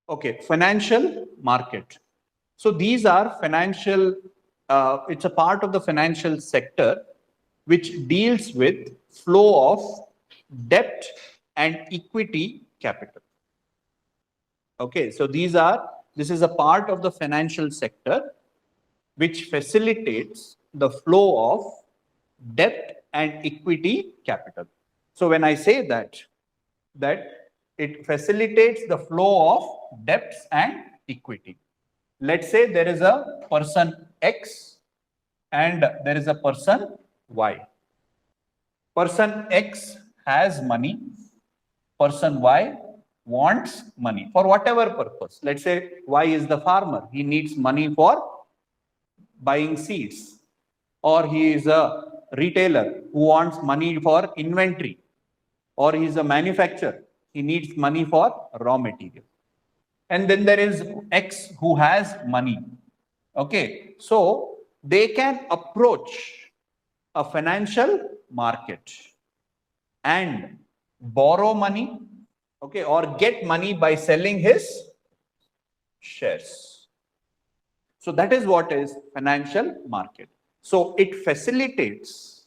Okay, financial market. So these are financial, it's a part of the financial sector which deals with flow of debt and equity capital. Okay, so this is a part of the financial sector which facilitates the flow of debt and equity capital. So when I say that it facilitates the flow of debts and equity. Let's say there is a person X and there is a person Y. Person X has money, person Y wants money for whatever purpose. Let's say Y is the farmer, he needs money for buying seeds, or he is a retailer who wants money for inventory, or he is a manufacturer, he needs money for raw material. And then there is X who has money. Okay, so they can approach a financial market and borrow money, okay, or get money by selling his shares. So that is what is financial market. So it facilitates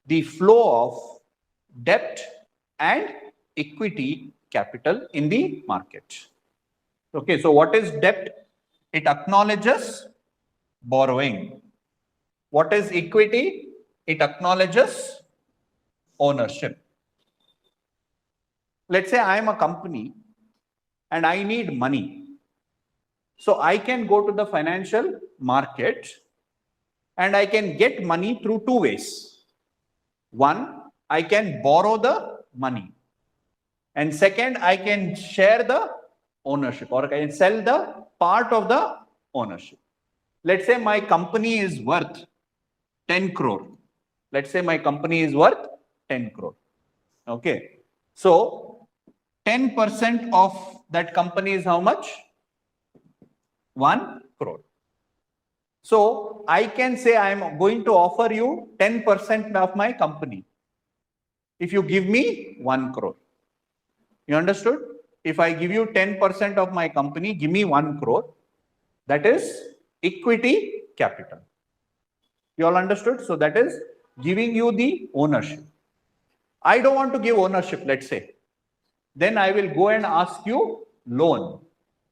the flow of debt and equity capital in the market. Okay, so what is debt? It acknowledges borrowing. What is equity? It acknowledges ownership. Let's say I am a company and I need money. So I can go to the financial market and I can get money through two ways. One, I can borrow the money. And second, I can share the ownership, or I can sell the part of the ownership. Let's say my company is worth 10 crore. Let's say my company is worth 10 crore. Okay. So 10% of that company is how much? 1 crore. So I can say I am going to offer you 10% of my company if you give me 1 crore. You understood? If I give you 10% of my company, give me 1 crore. That is equity capital. You all understood? So that is giving you the ownership. I don't want to give ownership, let's say. Then I will go and ask you loan.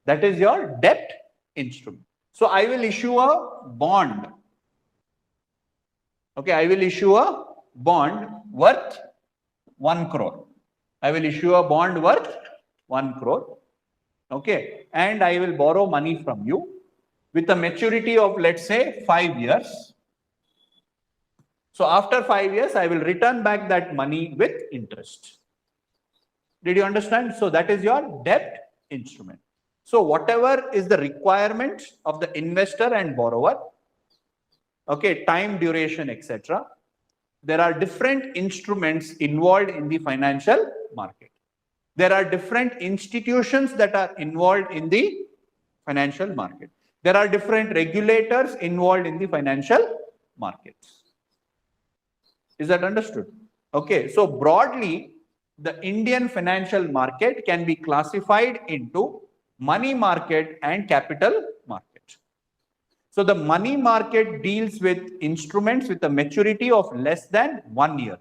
That is your debt instrument. So I will issue a bond. Okay, I will issue a bond worth 1 crore. I will issue a bond worth 1 crore. Okay, and I will borrow money from you with a maturity of, let's say, 5 years. So after 5 years, I will return back that money with interest. Did you understand? So that is your debt instrument. So whatever is the requirement of the investor and borrower, okay, time, duration, etc., there are different instruments involved in the financial market. There are different institutions that are involved in the financial market. There are different regulators involved in the financial markets. Is that understood? Okay, so broadly, the Indian financial market can be classified into money market and capital market. So the money market deals with instruments with a maturity of less than 1 year.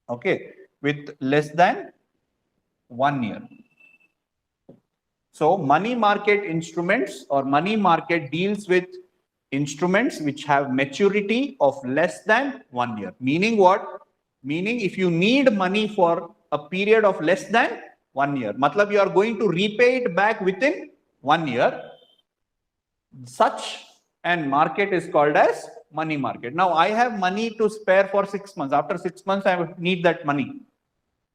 Okay, with less than 1 year. So money market instruments or money market deals with instruments which have maturity of less than 1 year. Meaning what? Meaning if you need money for a period of less than 1 year, matlab you are going to repay it back within 1 year, such an market is called as money market. Now I have money to spare for 6 months. After 6 months, I need that money.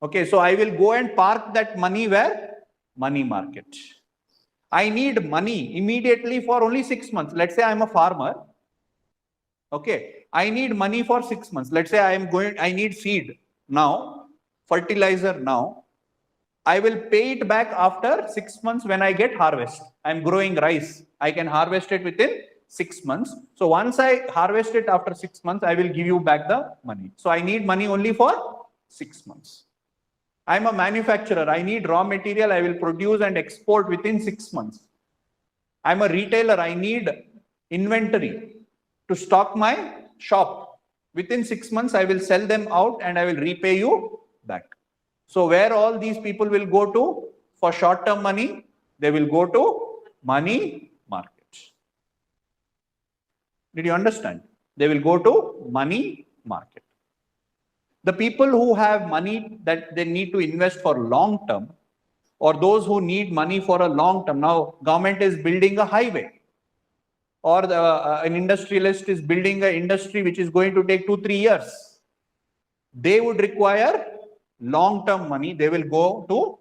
Okay, so I will go and park that money where? Money market. I need money immediately for only 6 months. Let's say I'm a farmer. Okay, I need money for 6 months. Let's say I need seed now, fertilizer now. I will pay it back after 6 months when I get harvest. I'm growing rice. I can harvest it within 6 months. So once I harvest it after 6 months, I will give you back the money. So I need money only for 6 months. I'm a manufacturer. I need raw material. I will produce and export within 6 months. I'm a retailer. I need inventory to stock my shop. Within 6 months, I will sell them out and I will repay you back. So where all these people will go to for short-term money, they will go to money market. Did you understand? They will go to money market. The people who have money that they need to invest for long term, or those who need money for a long term. Now, government is building a highway, or an industrialist is building an industry which is going to take 2-3 years. They would require long-term money. They will go to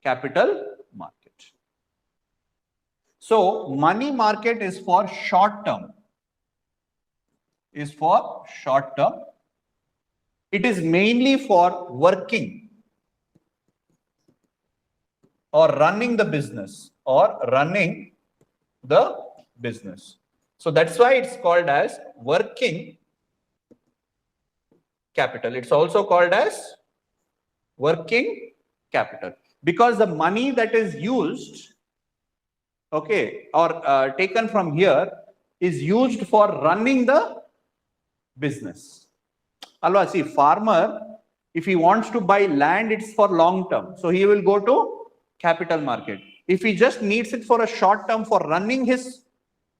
capital market. So, money market is for short term. It is mainly for working or running the business So that's why it's called as working capital. It's also called as working capital because the money that is used, okay, or taken from here is used for running the business. Alva, see, farmer, if he wants to buy land, it's for long term. So he will go to capital market. If he just needs it for a short term for running his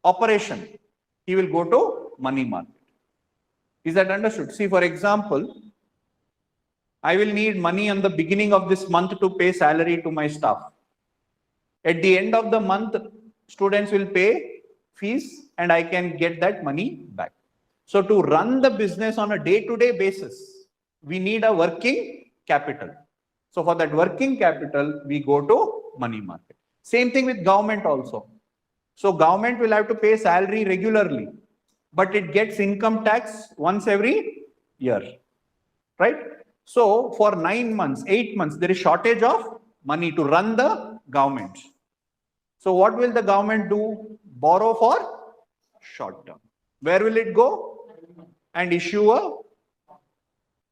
operation, he will go to money market. Is that understood? See, for example, I will need money on the beginning of this month to pay salary to my staff. At the end of the month, students will pay fees and I can get that money back. So to run the business on a day-to-day basis, we need a working capital. So for that working capital, we go to money market. Same thing with government also. So government will have to pay salary regularly, but it gets income tax once every year, right? So for 9 months, 8 months, there is shortage of money to run the government. So what will the government do? Borrow for short term. Where will it go? And issue a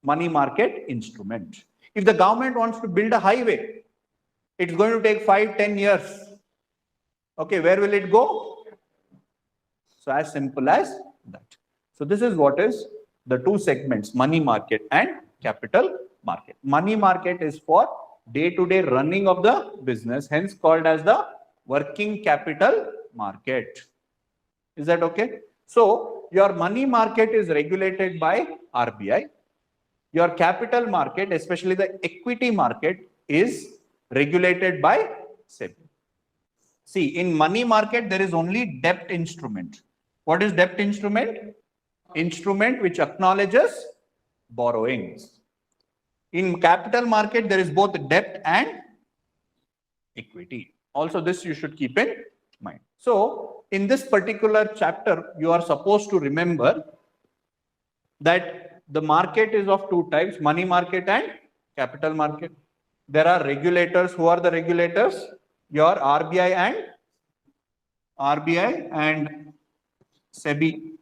money market instrument. If the government wants to build a highway, it's going to take 5-10 years. Okay, where will it go? So as simple as that. So this is what is the two segments, money market and capital market. Money market is for day-to-day running of the business, hence called as the working capital market. Is that okay? So your money market is regulated by RBI. Your capital market, especially the equity market, is regulated by SEBI. See, in money market, there is only debt instrument. What is debt instrument? Instrument which acknowledges borrowings. In capital market, there is both debt and equity. Also, this you should keep in mind. So, in this particular chapter, you are supposed to remember that the market is of two types, money market and capital market. There are regulators. Who are the regulators? Your RBI and SEBI.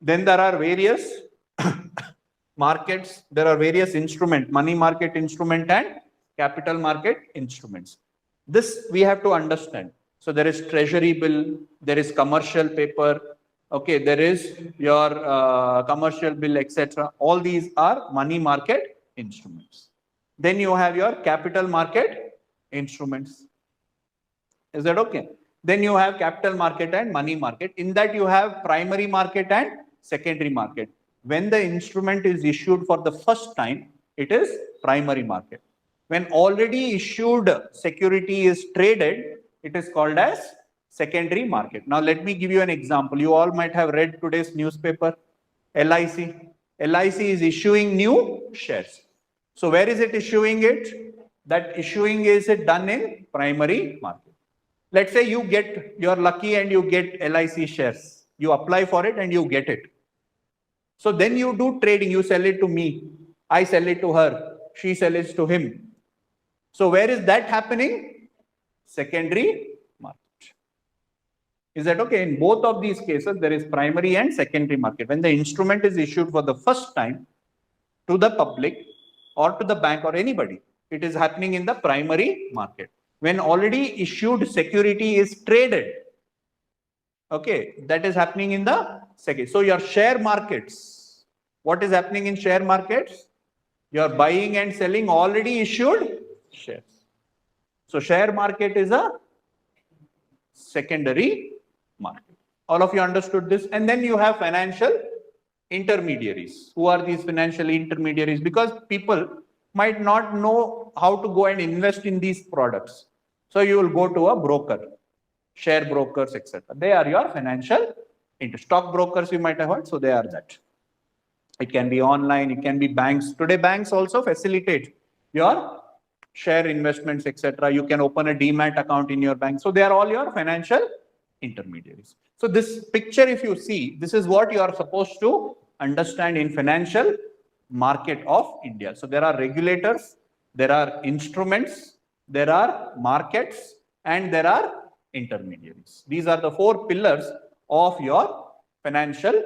Then there are various markets. There are various instruments, money market instrument and capital market instruments. This we have to understand. So there is treasury bill, there is commercial paper, okay, there is your commercial bill, etc. All these are money market instruments. Then you have your capital market instruments. Is that okay? Then you have capital market and money market. In that you have primary market and secondary market. When the instrument is issued for the first time, it is primary market. When already issued security is traded, it is called as secondary market. Now let me give you an example. You all might have read today's newspaper, LIC. LIC is issuing new shares. So where is it issuing it? That issuing is done in primary market. Let's say you're lucky and you get LIC shares. You apply for it and you get it. So then you do trading. You sell it to me. I sell it to her. She sells it to him. So where is that happening? Secondary market. Is that okay? In both of these cases, there is primary and secondary market. When the instrument is issued for the first time to the public, or to the bank or anybody. It is happening in the primary market. When already issued security is traded, okay, that is happening in the second. So your share markets, what is happening in share markets? You are buying and selling already issued shares. So share market is a secondary market. All of you understood this? And then you have financial intermediaries. Who are these financial intermediaries? Because people might not know how to go and invest in these products. So you will go to a broker, share brokers, etc. They are your financial stock brokers you might have heard. So they are that. It can be online, it can be banks. Today banks also facilitate your share investments, etc. You can open a demat account in your bank. So they are all your financial intermediaries. So this picture, if you see, this is what you are supposed to understand in financial market of India. So there are regulators, there are instruments, there are markets, and there are intermediaries. These are the four pillars of your financial